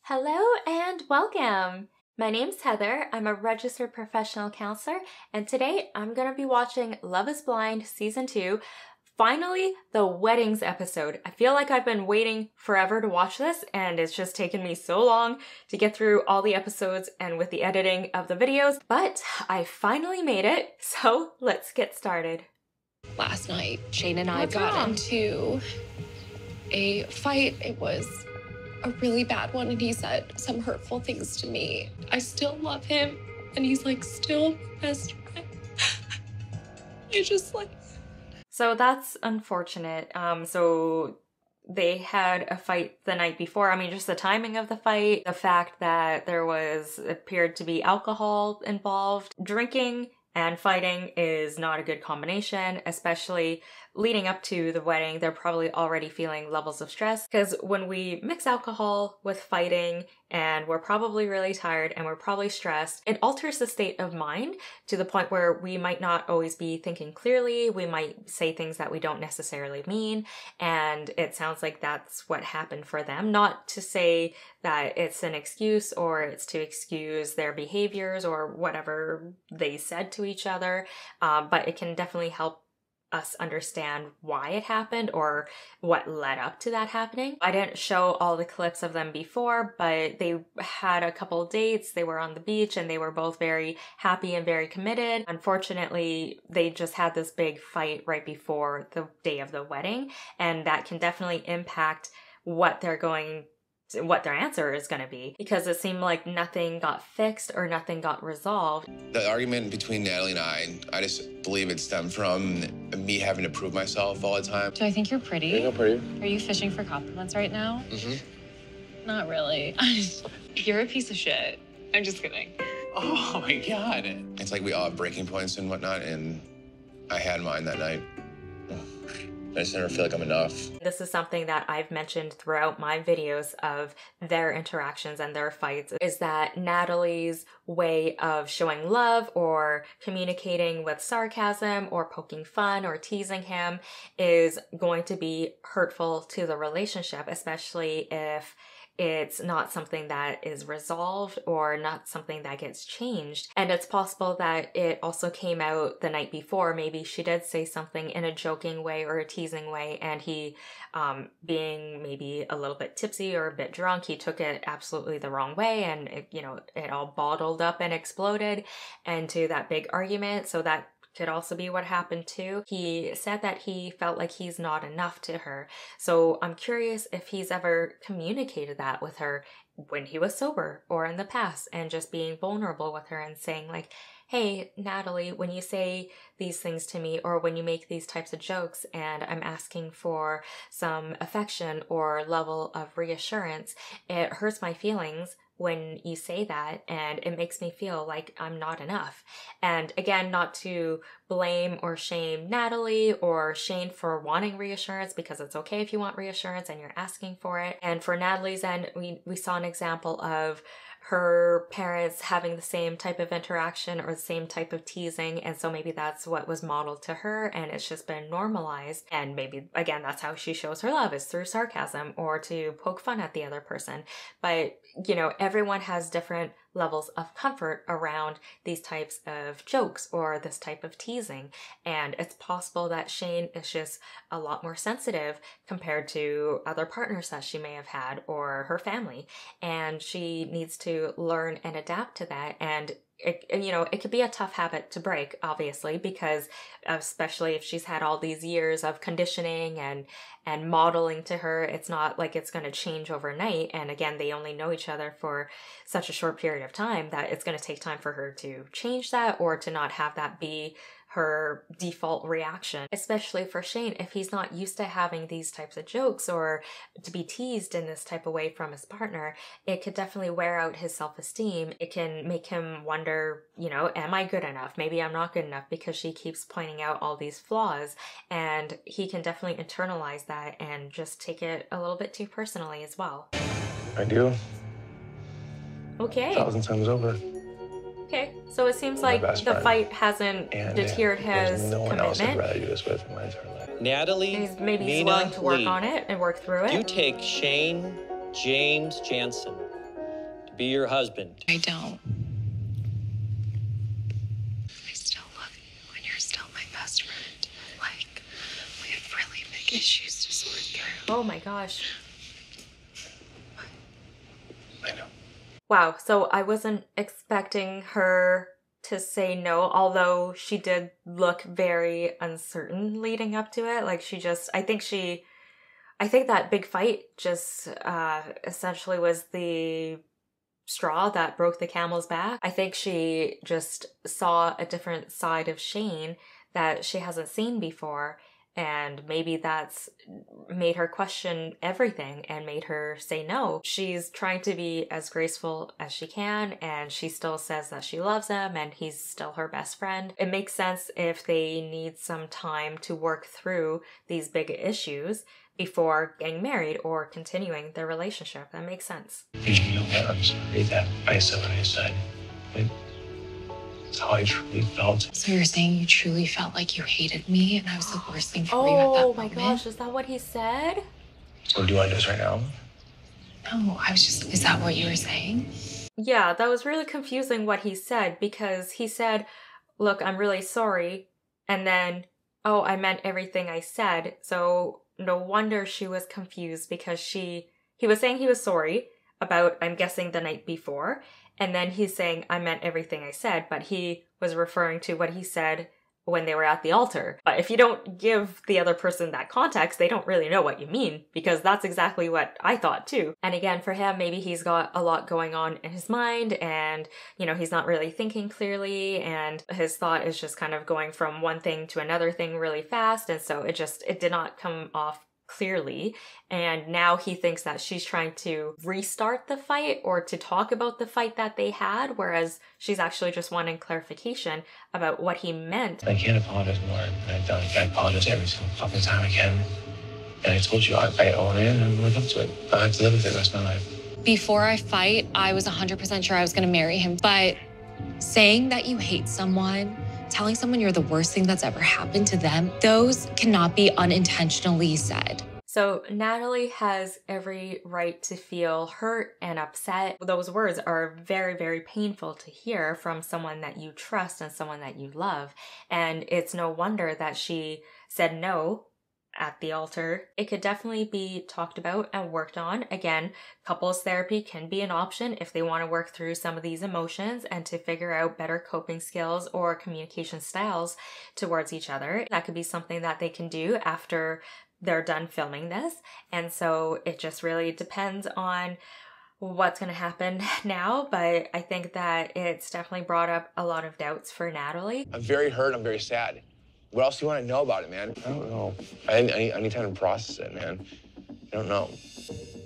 Hello and welcome! My name's Heather, I'm a registered professional counselor, and today I'm going to be watching Love is Blind Season 2, finally the weddings episode. I feel like I've been waiting forever to watch this, and it's just taken me so long to get through all the episodes and with the editing of the videos, but I finally made it, so let's get started. Last night, Shayne and I got into a fight. It was a really bad one, and he said some hurtful things to me. I still love him, and he's like still my best friend. So that's unfortunate. So they had a fight the night before. I mean, just the timing of the fight, the fact that there appeared to be alcohol involved. Drinking and fighting is not a good combination, especially leading up to the wedding. They're probably already feeling levels of stress because when we mix alcohol with fighting and we're probably really tired and we're probably stressed, it alters the state of mind to the point where we might not always be thinking clearly. We might say things that we don't necessarily mean. And it sounds like that's what happened for them. Not to say that it's an excuse or it's to excuse their behaviors or whatever they said to each other, but it can definitely help us understand why it happened or what led up to that happening. I didn't show all the clips of them before, but they had a couple dates. They were on the beach and they were both very happy and very committed. Unfortunately, they just had this big fight right before the day of the wedding, and that can definitely impact what their answer is going to be, because it seemed like nothing got fixed or nothing got resolved. The argument between Natalie and I just believe it stemmed from me having to prove myself all the time. Do I think you're pretty? You're not pretty. Are you fishing for compliments right now? Mm-hmm. Not really. You're a piece of shit. I'm just kidding. Oh my God. It's like we all have breaking points and whatnot, and I had mine that night. I just never feel like I'm enough. This is something that I've mentioned throughout my videos of their interactions and their fights, is that Natalie's way of showing love or communicating with sarcasm or poking fun or teasing him is going to be hurtful to the relationship, especially if it's not something that is resolved or not something that gets changed. And it's possible that it also came out the night before. Maybe she did say something in a joking way or a teasing way, and he, being maybe a little bit tipsy or a bit drunk, he took it absolutely the wrong way, and it all bottled up and exploded into that big argument. So that could also be what happened too. He said that he felt like he's not enough to her. So I'm curious if he's ever communicated that with her when he was sober or in the past, and just being vulnerable with her and saying like, hey, Natalie, when you say these things to me or when you make these types of jokes and I'm asking for some affection or level of reassurance, it hurts my feelings when you say that, and it makes me feel like I'm not enough. And again, not to blame or shame Natalie or Shayne for wanting reassurance, because it's okay if you want reassurance and you're asking for it. And for Natalie's end, we saw an example of her parents having the same type of interaction or the same type of teasing, and so maybe that's what was modeled to her and it's just been normalized, and maybe again that's how she shows her love, is through sarcasm or to poke fun at the other person. But everyone has different levels of comfort around these types of jokes or this type of teasing, and it's possible that Shayne is just a lot more sensitive compared to other partners that she may have had or her family, and she needs to learn and adapt to that. And it could be a tough habit to break, obviously, because especially if she's had all these years of conditioning and modeling to her, it's not like it's going to change overnight. And again, they only know each other for such a short period of time that it's going to take time for her to change that or to not have that be her default reaction, especially for Shayne. If he's not used to having these types of jokes or to be teased in this type of way from his partner, it could definitely wear out his self-esteem. It can make him wonder, am I good enough? Maybe I'm not good enough, because she keeps pointing out all these flaws, and he can definitely internalize that and just take it a little bit too personally as well. I do. Okay. 1,000 times over. Okay, so it seems like the fight hasn't deterred his no one else I'd commitment. rather do this with in my entire life. Natalie, He's willing to work Lee, on it and work through it. you take Shayne James Jansen be your husband. I don't. I still love you, and you're still my best friend. Like, we have really big issues to sort through. Oh my gosh. I know. Wow, so I wasn't expecting her to say no, although she did look very uncertain leading up to it. Like I think that big fight just essentially was the straw that broke the camel's back. I think she just saw a different side of Shayne that she hasn't seen before. And maybe that's made her question everything and made her say no. She's trying to be as graceful as she can, and she still says that she loves him and he's still her best friend. It makes sense if they need some time to work through these big issues before getting married or continuing their relationship. That makes sense. You know what? I'm sorry that I said what I said. It's how I truly felt. So you're saying you truly felt like you hated me and I was the worst thing for you at that Oh my moment? gosh, is that what he said? So do you want to do this right now? No, is that what you were saying? Yeah, that was really confusing what he said, because he said, look, I'm really sorry. And then, oh, I meant everything I said. So no wonder she was confused, because he was saying he was sorry about, I'm guessing, the night before. And then he's saying, I meant everything I said, but he was referring to what he said when they were at the altar. But if you don't give the other person that context, they don't really know what you mean, because that's exactly what I thought too. And again, for him, maybe he's got a lot going on in his mind and, he's not really thinking clearly, and his thought is just kind of going from one thing to another thing really fast. And so it did not come off clearly, and now he thinks that she's trying to restart the fight or to talk about the fight that they had, whereas she's actually just wanting clarification about what he meant. I can't apologize more than I've done. I apologize every single fucking time I can. And I told you, I own it and I'm live up to it. I have to live with it the rest of my life. Before I fight, I was 100% sure I was going to marry him. But saying that you hate someone, telling someone you're the worst thing that's ever happened to them, those cannot be unintentionally said. So Natalie has every right to feel hurt and upset. Those words are very, very painful to hear from someone that you trust and someone that you love. And it's no wonder that she said no at the altar. It could definitely be talked about and worked on. Again, couples therapy can be an option if they want to work through some of these emotions and to figure out better coping skills or communication styles towards each other. That could be something that they can do after they're done filming this. And so it just really depends on what's going to happen now. But I think that it's definitely brought up a lot of doubts for Natalie. I'm very hurt. I'm very sad. What else do you want to know about it, man? I don't know. I need time to process it, man. I don't know.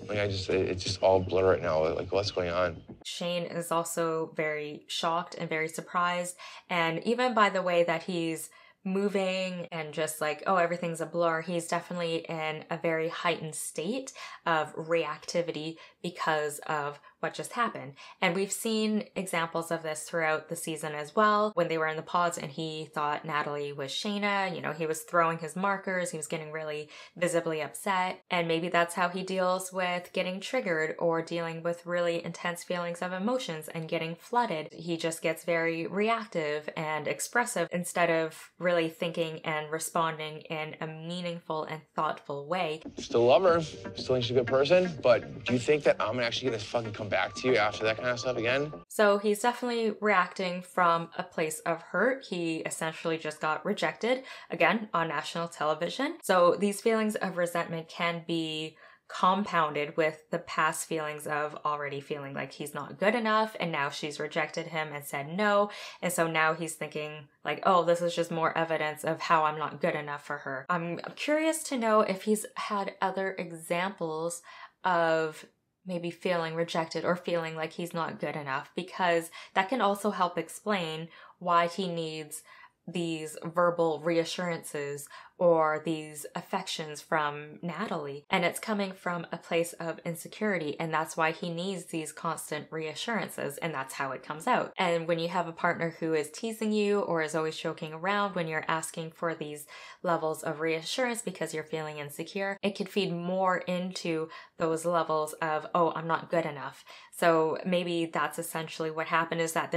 It's just all blur right now. Like, what's going on? Shayne is also very shocked and very surprised. And even by the way that he's moving and just like, oh, everything's a blur, he's definitely in a very heightened state of reactivity because of what just happened. And we've seen examples of this throughout the season as well. When they were in the pods and he thought Natalie was Shayna, he was throwing his markers, he was getting really visibly upset. And maybe that's how he deals with getting triggered or dealing with really intense feelings of emotions and getting flooded. He just gets very reactive and expressive instead of really thinking and responding in a meaningful and thoughtful way. Still love her. Still think she's a good person. But do you think that I'm actually gonna fucking come back to you after that kind of stuff again? So he's definitely reacting from a place of hurt. He essentially just got rejected again on national television. So these feelings of resentment can be compounded with the past feelings of already feeling like he's not good enough, and now she's rejected him and said no, and so now he's thinking like, oh, this is just more evidence of how I'm not good enough for her. I'm curious to know if he's had other examples of maybe feeling rejected or feeling like he's not good enough, because that can also help explain why he needs these verbal reassurances or these affections from Natalie, and it's coming from a place of insecurity, and that's why he needs these constant reassurances, and that's how it comes out. And when you have a partner who is teasing you or is always joking around when you're asking for these levels of reassurance because you're feeling insecure, it could feed more into those levels of, oh, I'm not good enough. So maybe that's essentially what happened, is that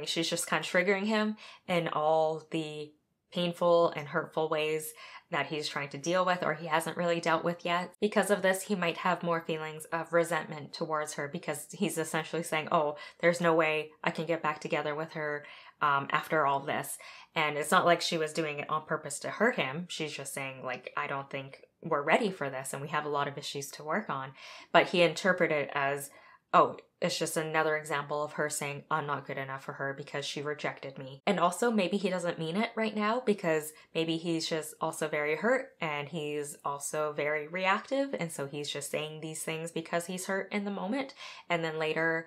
she's just kind of triggering him in all the painful and hurtful ways that he's trying to deal with or he hasn't really dealt with yet. Because of this, he might have more feelings of resentment towards her because he's essentially saying, oh, there's no way I can get back together with her after all this. And it's not like she was doing it on purpose to hurt him. She's just saying, like, I don't think we're ready for this and we have a lot of issues to work on. But he interpreted it as, oh, it's just another example of her saying, I'm not good enough for her because she rejected me. And also, maybe he doesn't mean it right now because maybe he's just also very hurt and he's also very reactive. And so he's just saying these things because he's hurt in the moment. And then later,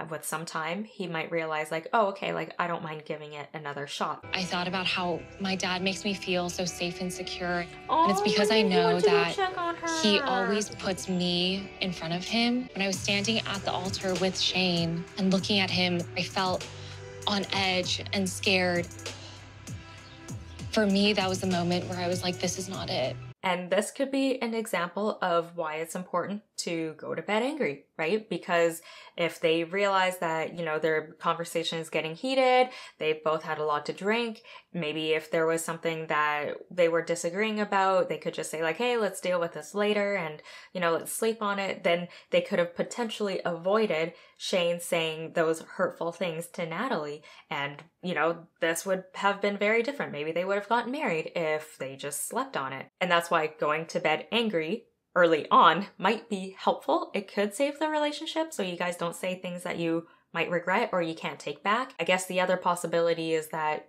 with some time, he might realize like, oh, okay, like I don't mind giving it another shot. I thought about how my dad makes me feel so safe and secure. And it's because I know that he always puts me in front of him. When I was standing at the altar with Shayne and looking at him, I felt on edge and scared. For me, that was the moment where I was like, this is not it. And this could be an example of why it's important to go to bed angry, right? Because if they realize that, you know, their conversation is getting heated, they've both had a lot to drink, maybe if there was something that they were disagreeing about, they could just say like, hey, let's deal with this later and, you know, let's sleep on it. Then they could have potentially avoided Shayne saying those hurtful things to Natalie. And, you know, this would have been very different. Maybe they would have gotten married if they just slept on it. And that's why going to bed angry early on might be helpful. It could save the relationship so you guys don't say things that you might regret or you can't take back. I guess the other possibility is that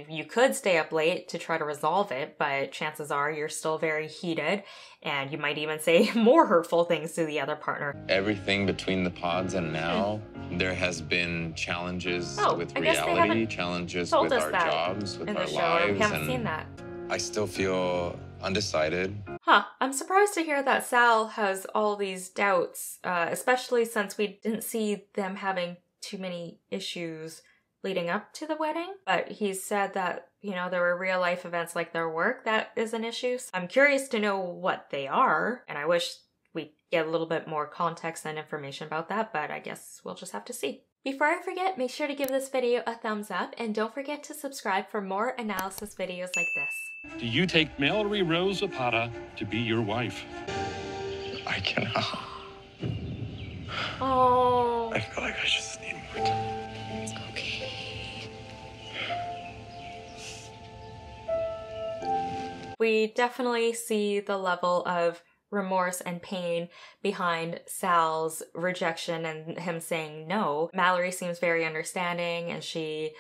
you could stay up late to try to resolve it, but chances are you're still very heated and you might even say more hurtful things to the other partner. Everything between the pods and now, there has been challenges with reality, challenges with our jobs, with our lives. We haven't seen that. I still feel undecided. Huh. I'm surprised to hear that Sal has all these doubts, especially since we didn't see them having too many issues leading up to the wedding. But he said that, you know, there were real life events like their work that is an issue. So I'm curious to know what they are, and I wish we get a little bit more context and information about that, but I guess we'll just have to see. Before I forget, make sure to give this video a thumbs up and don't forget to subscribe for more analysis videos like this. Do you take Mallory Rose Zapata to be your wife? I cannot. Oh. I feel like I just need more time. It's okay. We definitely see the level of remorse and pain behind Sal's rejection and him saying no. Mallory seems very understanding and she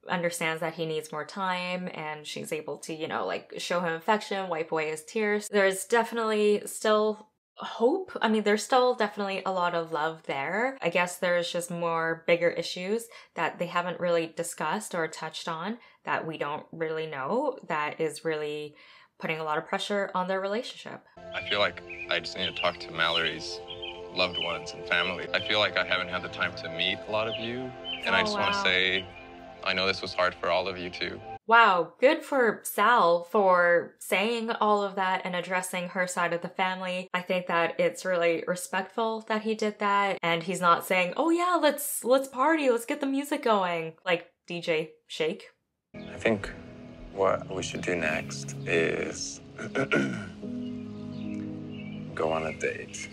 understands that he needs more time and she's able to, you know, like show him affection, wipe away his tears. There's definitely still hope. I mean, there's still definitely a lot of love there. I guess there's just more bigger issues that they haven't really discussed or touched on that we don't really know that is really putting a lot of pressure on their relationship. I feel like I just need to talk to Mallory's loved ones and family. I feel like I haven't had the time to meet a lot of you. And I just want to say, I know this was hard for all of you too. Wow, good for Sal for saying all of that and addressing her side of the family. I think that it's really respectful that he did that. And he's not saying, oh yeah, let's party, let's get the music going. Like DJ Shake. I think what we should do next is go on a date.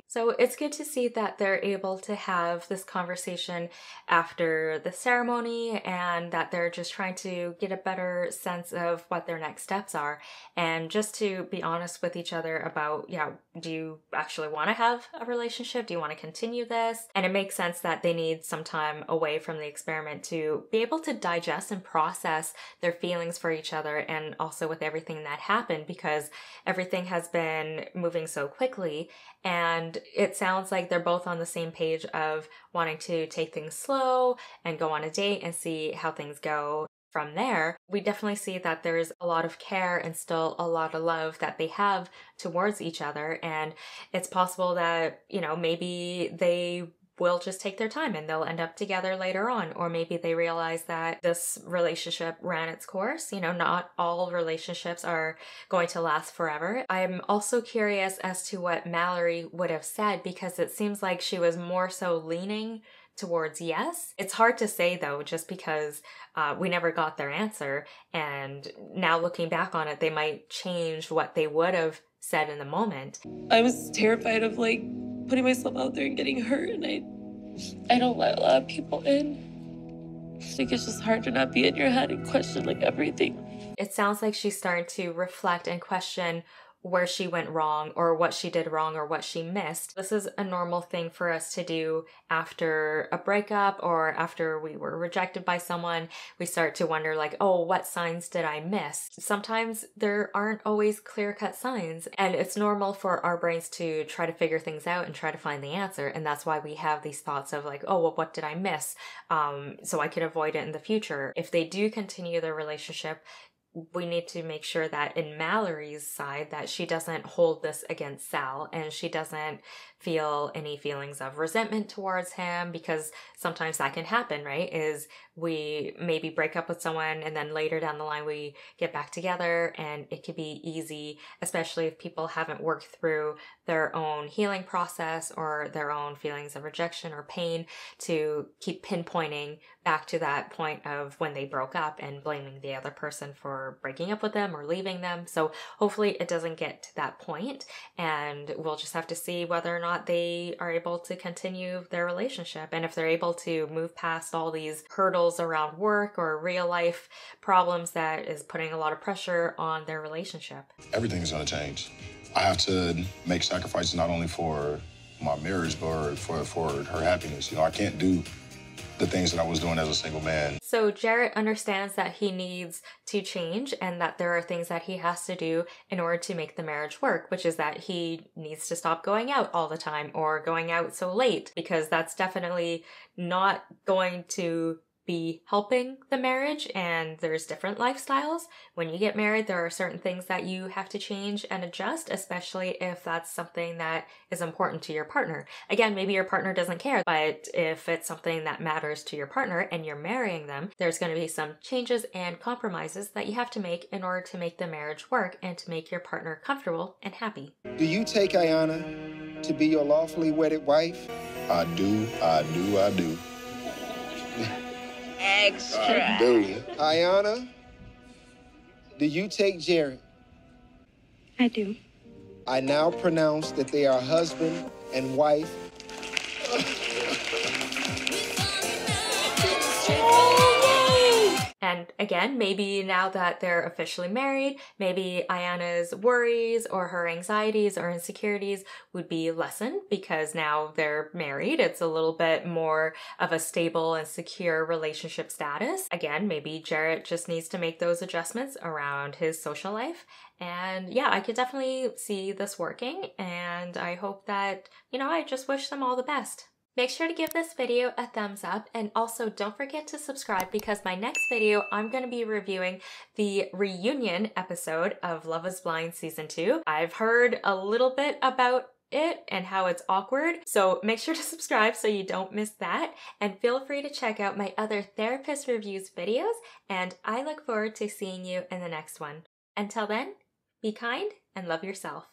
So it's good to see that they're able to have this conversation after the ceremony and that they're just trying to get a better sense of what their next steps are and just to be honest with each other about, yeah, do you actually want to have a relationship? Do you want to continue this? And it makes sense that they need some time away from the experiment to be able to digest and process their feelings for each other and also with everything that happened because everything has been moving so quickly and it sounds like they're both on the same page of wanting to take things slow and go on a date and see how things go. From there, we definitely see that there's a lot of care and still a lot of love that they have towards each other. And it's possible that, maybe they will just take their time and they'll end up together later on. Or maybe they realize that this relationship ran its course. Not all relationships are going to last forever. I'm also curious as to what Mallory would have said, because it seems like she was more so leaning towards yes. It's hard to say though, just because we never got their answer. And now looking back on it, they might change what they would have said in the moment. I was terrified of putting myself out there and getting hurt, and I don't let a lot of people in. I think it's just hard to not be in your head and question everything. It sounds like she's starting to reflect and question where she went wrong or what she did wrong or what she missed. This is a normal thing for us to do after a breakup or after we were rejected by someone. We start to wonder what signs did I miss? Sometimes there aren't always clear-cut signs, and it's normal for our brains to try to figure things out and try to find the answer. And that's why we have these thoughts of what did I miss? So I can avoid it in the future. If they do continue their relationship, we need to make sure that in Mallory's side that she doesn't hold this against Sal and she doesn't feel any feelings of resentment towards him, because sometimes that can happen, right? Is we maybe break up with someone and then later down the line we get back together, and it could be easy, especially if people haven't worked through their own healing process or their own feelings of rejection or pain, to keep pinpointing back to that point of when they broke up and blaming the other person for breaking up with them or leaving them. So hopefully it doesn't get to that point, and we'll just have to see whether or not they are able to continue their relationship, and if they're able to move past all these hurdles around work or real life problems that is putting a lot of pressure on their relationship. Everything's going to change. I have to make sacrifices not only for my marriage, but for her happiness. I can't do the things that I was doing as a single man. So Jarrette understands that he needs to change and that there are things that he has to do in order to make the marriage work, which is that he needs to stop going out all the time or going out so late, because that's definitely not going to be helping the marriage. And there's different lifestyles. When you get married, there are certain things that you have to change and adjust, especially if that's something that is important to your partner. Again, maybe your partner doesn't care, but if it's something that matters to your partner and you're marrying them, there's going to be some changes and compromises that you have to make in order to make the marriage work and to make your partner comfortable and happy. Do you take Iyanna to be your lawfully wedded wife? I do. Extra. I do. Iyanna, do you take Jarrette? I do. I now pronounce that they are husband and wife. And again, maybe now that they're officially married, maybe Iyanna's worries or her anxieties or insecurities would be lessened because now they're married. It's a little bit more of a stable and secure relationship status. Again, maybe Jarrette just needs to make those adjustments around his social life. And yeah, I could definitely see this working, and I hope that, I just wish them all the best. Make sure to give this video a thumbs up, and also don't forget to subscribe, because my next video I'm going to be reviewing the reunion episode of Love is Blind Season 2. I've heard a little bit about it and how it's awkward, so make sure to subscribe so you don't miss that, and feel free to check out my other therapist reviews videos, and I look forward to seeing you in the next one. Until then, be kind and love yourself.